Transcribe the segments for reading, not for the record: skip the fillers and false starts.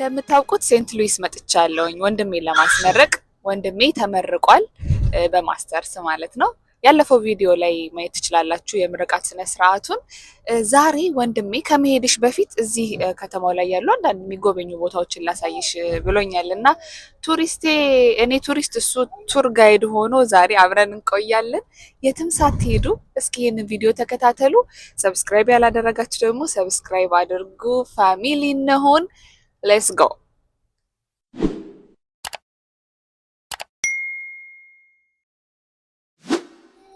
እንደምታውቁት ሴንት ሉዊስ መጥቻለሁኝ ወንድሜን ለማስመረቅ። ወንድሜ ተመርቋል በማስተርስ ማለት ነው። ያለፈው ቪዲዮ ላይ ማየት ትችላላችሁ የምርቃት ስነ ስርዓቱን። ዛሬ ወንድሜ ከመሄድሽ በፊት እዚህ ከተማው ላይ ያሉ አንዳንድ የሚጎበኙ ቦታዎችን ላሳይሽ ብሎኛል እና እኔ ቱሪስት እሱ ቱር ጋይድ ሆኖ ዛሬ አብረን እንቆያለን። የትም ሳትሄዱ እስኪ ይህንን ቪዲዮ ተከታተሉ። ሰብስክራይብ ያላደረጋችሁ ደግሞ ሰብስክራይብ አድርጉ። ፋሚሊ እንሆን። ሌትስ ጎ።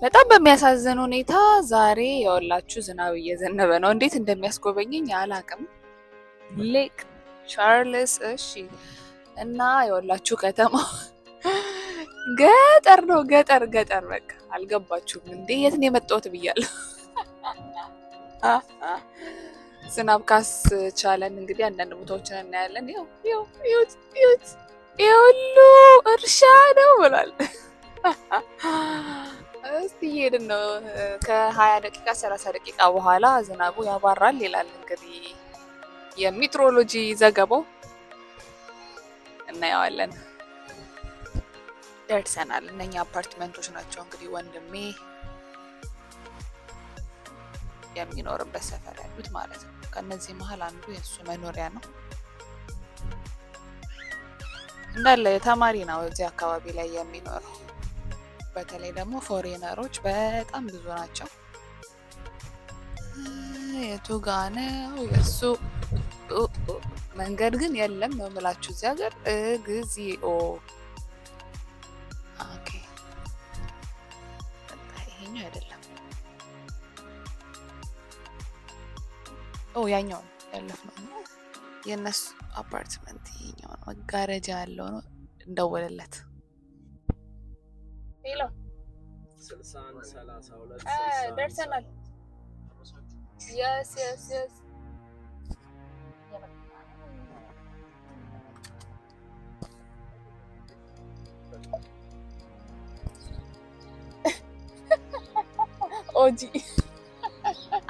በጣም በሚያሳዝን ሁኔታ ዛሬ የወላችሁ ዝናብ እየዘነበ ነው። እንዴት እንደሚያስጎበኘኝ አላቅም። ሌክ ቻርልስ እሺ። እና የወላችሁ ከተማው ገጠር ነው። ገጠር በቃ አልገባችሁም እንዴ? የት ነው የመጣሁት ብያለሁ። ዝናብ ካስቻለን እንግዲህ አንዳንድ ቦታዎችን እናያለን። ይኸው ሁሉ እርሻ ነው ብሏል። እስቲ እየሄድን ነው። ከ20 ደቂቃ 30 ደቂቃ በኋላ ዝናቡ ያባራል ይላል እንግዲህ የሜትሮሎጂ ዘገባው። እናየዋለን። ደርሰናል። እነኛ አፓርትመንቶች ናቸው እንግዲህ ወንድሜ የሚኖርበት ሰፈር ያሉት ማለት ነው። ከነዚህ መሀል አንዱ የእሱ መኖሪያ ነው። እንዳለ ተማሪ ነው እዚህ አካባቢ ላይ የሚኖረው። በተለይ ደግሞ ፎሬነሮች በጣም ብዙ ናቸው። የቱ ጋ ነው የእሱ መንገድ ግን የለም ነው የምላችሁ እዚህ ሀገር እግዚኦ። ኦኬ ይሄኛው አይደለም። ያኛው ነው ያለፍነው። የእነሱ አፓርትመንት ይሄኛው ነው። መጋረጃ ያለው ነው። እንደወለለት ሄሎ 6132 ደርሰናል። yes ኦጂ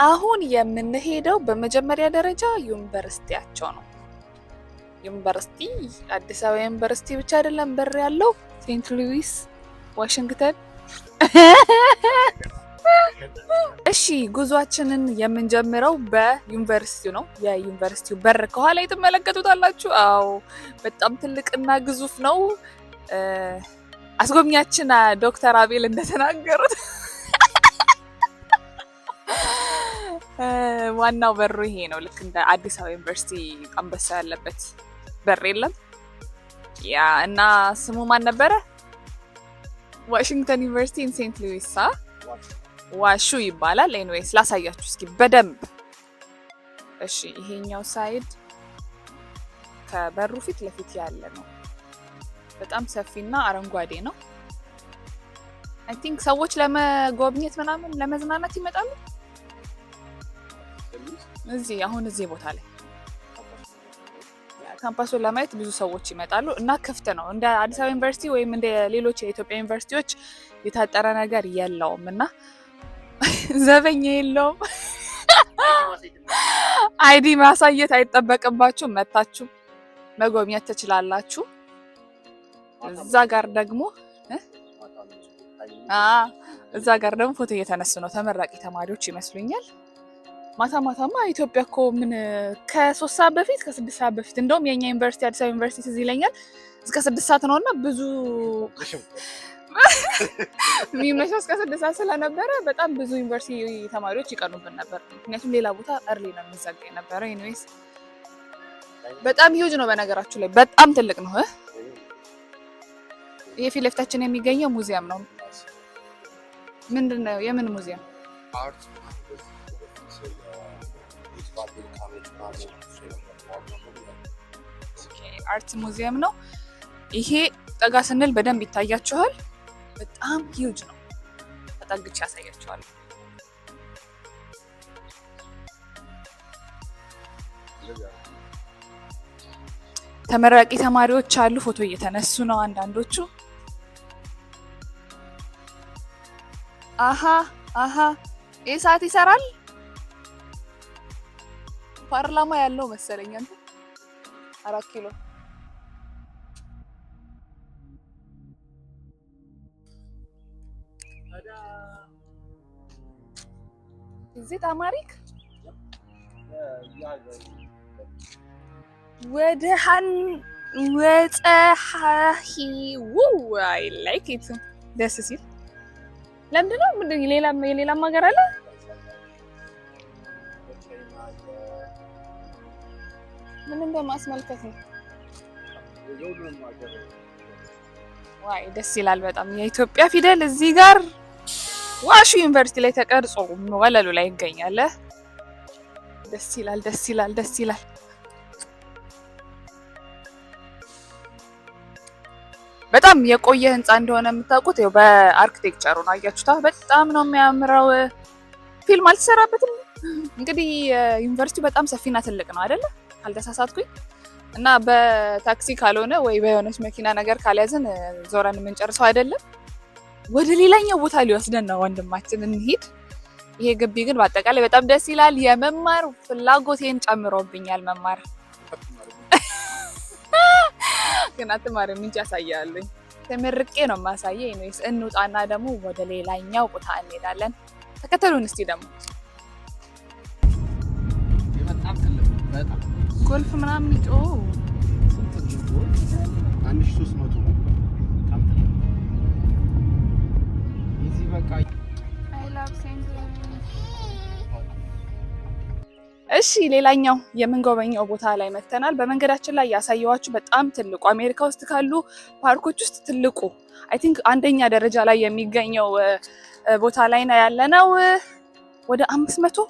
አሁን የምንሄደው በመጀመሪያ ደረጃ ዩኒቨርሲቲያቸው ነው። ዩኒቨርሲቲ አዲስ አበባ ዩኒቨርሲቲ ብቻ አይደለም በር ያለው ሴንት ሉዊስ ዋሽንግተን። እሺ ጉዟችንን የምንጀምረው በዩኒቨርሲቲው ነው። የዩኒቨርሲቲው በር ከኋላ ትመለከቱታላችሁ። አዎ በጣም ትልቅና ግዙፍ ነው። አስጎብኛችን ዶክተር አቤል እንደተናገሩት ዋናው በሩ ይሄ ነው። ልክ እንደ አዲስ አበባ ዩኒቨርሲቲ አንበሳ ያለበት በር የለም ያ። እና ስሙ ማን ነበረ? ዋሽንግተን ዩኒቨርሲቲ ኢን ሴንት ሉዊስ ዋሹ ይባላል። ኤኒዌይስ ላሳያችሁ እስኪ በደንብ እሺ። ይሄኛው ሳይድ ከበሩ ፊት ለፊት ያለ ነው። በጣም ሰፊና አረንጓዴ ነው። አይ ቲንክ ሰዎች ለመጎብኘት ምናምን ለመዝናናት ይመጣሉ እዚህ ቦታ ላይ ካምፓሱን ለማየት ብዙ ሰዎች ይመጣሉ እና ክፍት ነው። እንደ አዲስ አበባ ዩኒቨርሲቲ ወይም እንደ ሌሎች የኢትዮጵያ ዩኒቨርሲቲዎች የታጠረ ነገር የለውም እና ዘበኛ የለውም። አይዲ ማሳየት አይጠበቅባችሁ፣ መታችሁ መጎብኘት ትችላላችሁ። እዛ ጋር ደግሞ ፎቶ እየተነሱ ነው ተመራቂ ተማሪዎች ይመስሉኛል። ማታማ ኢትዮጵያ እኮ ምን ከ3 ሰዓት በፊት ከ6 ሰዓት በፊት እንደውም የኛ ዩኒቨርሲቲ አዲስ አበባ ዩኒቨርሲቲ ትዝ ይለኛል እስከ 6 ሰዓት ነውና ብዙ የሚመሸው እስከ 6 ሰዓት ስለነበረ በጣም ብዙ ዩኒቨርሲቲ ተማሪዎች ይቀኑብን ነበር። ምክንያቱም ሌላ ቦታ እርሊ ነው የሚዘጋ የነበረው። ኤኒዌይስ በጣም ሂውጅ ነው በነገራችሁ ላይ በጣም ትልቅ ነው። ይሄ ፊት ለፊታችን የሚገኘው ሙዚየም ነው። ምንድነው? የምን ሙዚየም? አርት ሙዚየም ነው። ይሄ ጠጋ ስንል በደንብ ይታያችኋል። በጣም ሂውጅ ነው። ተጠግቼ ያሳያችኋል። ተመራቂ ተማሪዎች አሉ። ፎቶ እየተነሱ ነው አንዳንዶቹ። አሃ ይህ ሰዓት ይሰራል። ፓርላማ ያለው መሰለኝ። 4 ኪሎ እዚህ ታማሪክ ወደሃን ወፀሐሂ አይ ላይክ ኢት ደስ ሲል ለምንድን ነው ምን የሌላ ሀገር አለ ምንም በማስመልከት ነው ዋይ ደስ ይላል በጣም የኢትዮጵያ ፊደል እዚህ ጋር ዋሹ ዩኒቨርሲቲ ላይ ተቀርጾ ወለሉ ላይ ይገኛል ደስ ይላል ደስ ይላል ደስ ይላል በጣም የቆየ ህንጻ እንደሆነ የምታውቁት ያው በአርኪቴክቸሩ ነው አያችሁታ በጣም ነው የሚያምረው ፊልም አልተሰራበትም እንግዲህ ዩኒቨርሲቲው በጣም ሰፊና ትልቅ ነው አይደለ ካልተሳሳትኩኝ እና በታክሲ ካልሆነ ወይ በሆነች መኪና ነገር ካልያዝን ዞረን የምንጨርሰው አይደለም ወደ ሌላኛው ቦታ ሊወስደን ነው ወንድማችን እንሂድ ይሄ ግቢ ግን በአጠቃላይ በጣም ደስ ይላል የመማር ፍላጎቴን ጨምሮብኛል መማር ግን አትማርም እንጂ ያሳያለኝ ተመርቄ ነው ማሳየኝ ነው እንውጣና ደግሞ ወደ ሌላኛው ቦታ እንሄዳለን ተከተሉን እስቲ ደግሞ ጎልፍ ምናምን ይጮ 1300 እዚህ በቃ እሺ ሌላኛው የምንጎበኘው ቦታ ላይ መተናል በመንገዳችን ላይ ያሳየዋችሁ በጣም ትልቁ አሜሪካ ውስጥ ካሉ ፓርኮች ውስጥ ትልቁ አይ ቲንክ አንደኛ ደረጃ ላይ የሚገኘው ቦታ ላይ ነው ያለነው ወደ 500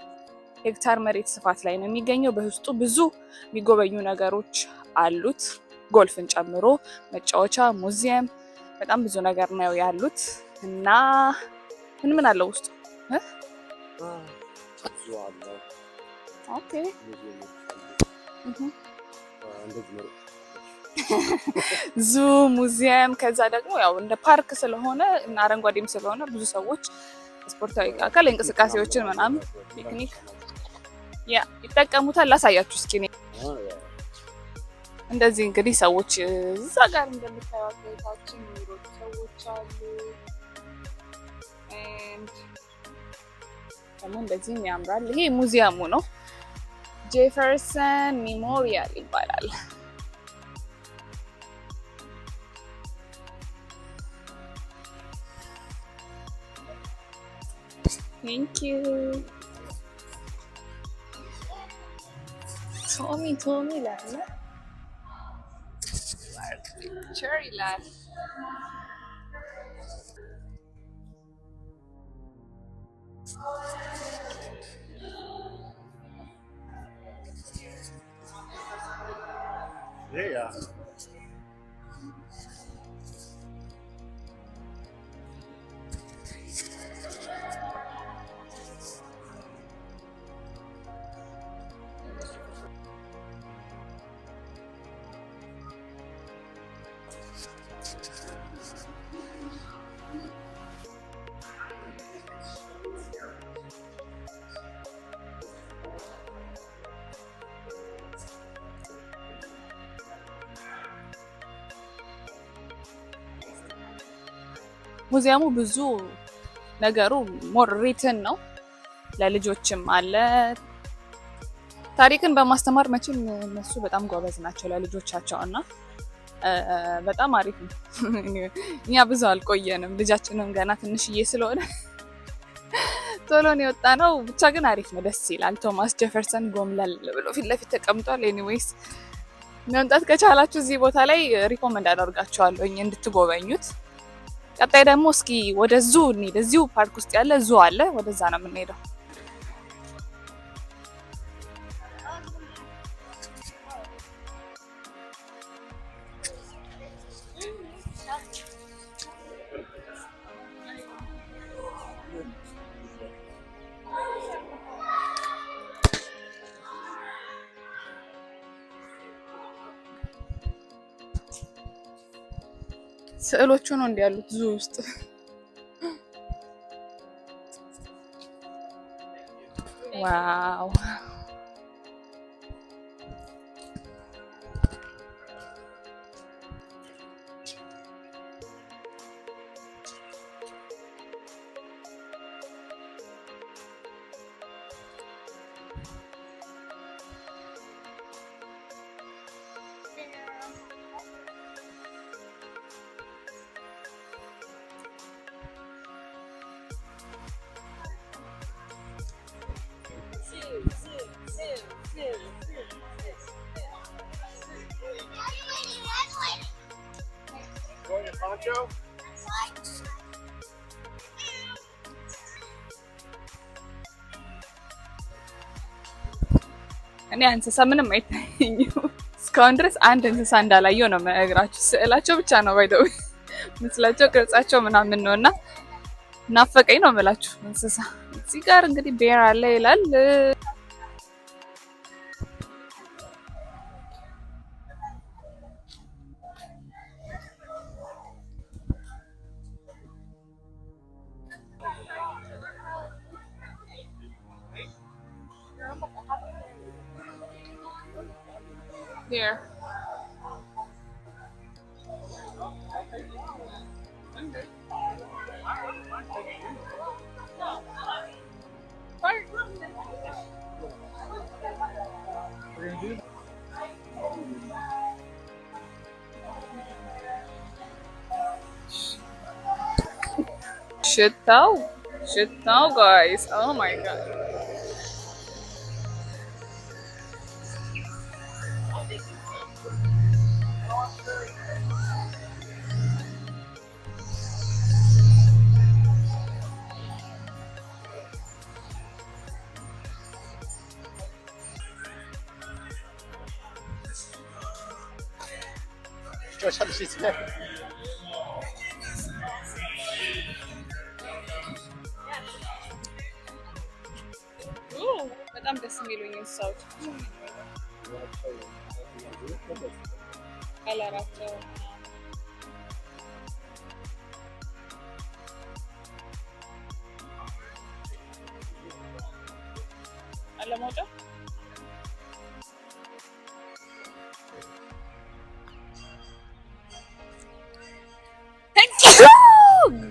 ሄክታር መሬት ስፋት ላይ ነው የሚገኘው በውስጡ ብዙ የሚጎበኙ ነገሮች አሉት ጎልፍን ጨምሮ መጫወቻ ሙዚየም በጣም ብዙ ነገር ነው ያሉት እና ምን አለው ውስጡ ኦኬ ዙ ሙዚየም ከዛ ደግሞ ያው እንደ ፓርክ ስለሆነ እና አረንጓዴም ስለሆነ ብዙ ሰዎች ስፖርታዊ አካል እንቅስቃሴዎችን ምናምን ፒክኒክ ያ ይጠቀሙታል ላሳያችሁ እስኪ እንደዚህ እንግዲህ ሰዎች እዛ ጋር እንደምታዩት ታችን የሚሮጡ ሰዎች አሉ ደግሞ እንደዚህ ያምራል ይሄ ሙዚየሙ ነው ጄፈርሰን ሜሞሪያል ይባላል Thank you Tommy ላለ ቸሪ ላለ Yeah. ሙዚየሙ ብዙ ነገሩ ሞር ሪትን ነው ለልጆችም አለ ታሪክን በማስተማር መቼም እነሱ በጣም ጎበዝ ናቸው ለልጆቻቸው እና በጣም አሪፍ ነው እኛ ብዙ አልቆየንም ልጃችንም ገና ትንሽዬ ስለሆነ ቶሎ ነው የወጣነው ብቻ ግን አሪፍ ነው ደስ ይላል ቶማስ ጄፈርሰን ጎምለል ብሎ ፊት ለፊት ተቀምጧል ኤኒዌይስ መምጣት ከቻላችሁ እዚህ ቦታ ላይ ሪኮመንድ አደርጋችኋለሁ እንድትጎበኙት ቀጣይ ደግሞ እስኪ ወደ ዙ እንሂድ እዚሁ ፓርክ ውስጥ ያለ ዙ አለ ወደዛ ነው የምንሄደው ስዕሎቹ ነው እንደ ያሉት ዙ ውስጥ ዋው እኔ እንስሳ ምንም አይታየኝም እስካሁን ድረስ አንድ እንስሳ እንዳላየው ነው የምነግራችሁ። ስዕላቸው ብቻ ነው ባይደው ምስላቸው ቅርጻቸው ምናምን ነውና ናፈቀኝ ነው የምላችሁ እንስሳ። እዚህ ጋር እንግዲህ ቤር አለ ይላል። Here. ሽታው guys, oh my god. በጣም ደስ የሚሉኝ እንስሳዎች ከለራቸው አለማውጫ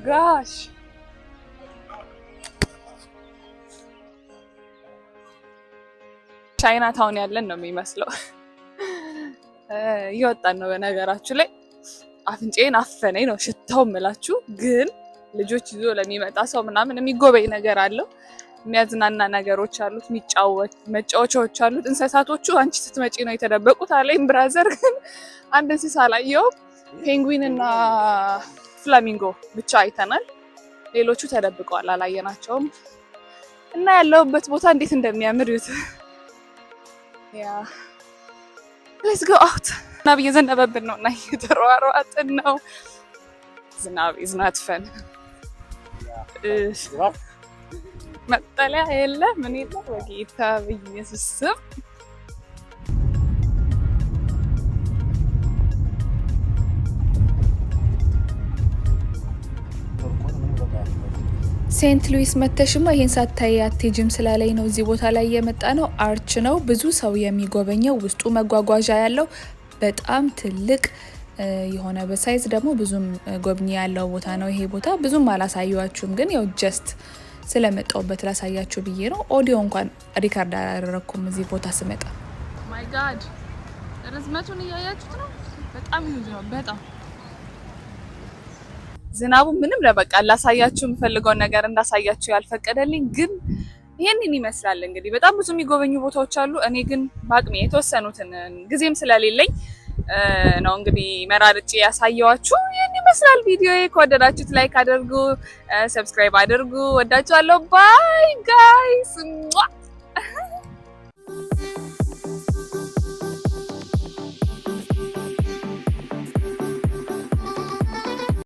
gosh ቻይና ታውን ያለን ነው የሚመስለው። እየወጣን ነው በነገራችሁ ላይ አፍንጫዬን አፈነኝ ነው ሽታው የምላችሁ። ግን ልጆች ይዞ ለሚመጣ ሰው ምናምን የሚጎበኝ ነገር አለው። የሚያዝናና ነገሮች አሉት፣ መጫወቻዎች አሉት። እንስሳቶቹ አንቺ ስትመጪ ነው የተደበቁት አለኝ ብራዘር። ግን አንድ እንስሳ አላየሁም። ፔንጉዊን እና ፍላሚንጎ ብቻ አይተናል። ሌሎቹ ተደብቀዋል፣ አላየናቸውም። እና ያለውበት ቦታ እንዴት እንደሚያምር ይዩት። ያ let's go out። ዝናብ እየዘነበብን ነው እና እየተሯሯጥን ነው። ዝናብ is not fun። መጠለያ የለ ምን የለ በጌታ በኢየሱስ ስም። ሴንት ሉዊስ መተሽማ ይሄን ሳታይ አትሄጂም ስላለኝ ነው እዚህ ቦታ ላይ የመጣ ነው። አርች ነው ብዙ ሰው የሚጎበኘው፣ ውስጡ መጓጓዣ ያለው በጣም ትልቅ የሆነ በሳይዝ ደግሞ ብዙም ጎብኚ ያለው ቦታ ነው። ይሄ ቦታ ብዙም አላሳያችሁም፣ ግን ያው ጀስት ስለመጣሁበት ላሳያችሁ ብዬ ነው። ኦዲዮ እንኳን ሪካርድ አላደረኩም እዚህ ቦታ ስመጣ። ማይ ጋድ ርዝመቱን እያያችሁት ነው። በጣም ዩዝ ነው በጣም ዝናቡ ምንም ለበቃ ላሳያችሁ የምፈልገውን ነገር እንዳሳያችሁ ያልፈቀደልኝ፣ ግን ይሄንን ይመስላል። እንግዲህ በጣም ብዙ የሚጎበኙ ቦታዎች አሉ። እኔ ግን በአቅሜ የተወሰኑትን ጊዜም ስለሌለኝ ነው እንግዲህ መራርጬ ያሳየዋችሁ። ይሄን ይመስላል ቪዲዮ። ከወደዳችሁት ላይክ አድርጉ፣ ሰብስክራይብ አድርጉ። ወዳችኋለሁ። ባይ ጋይስ።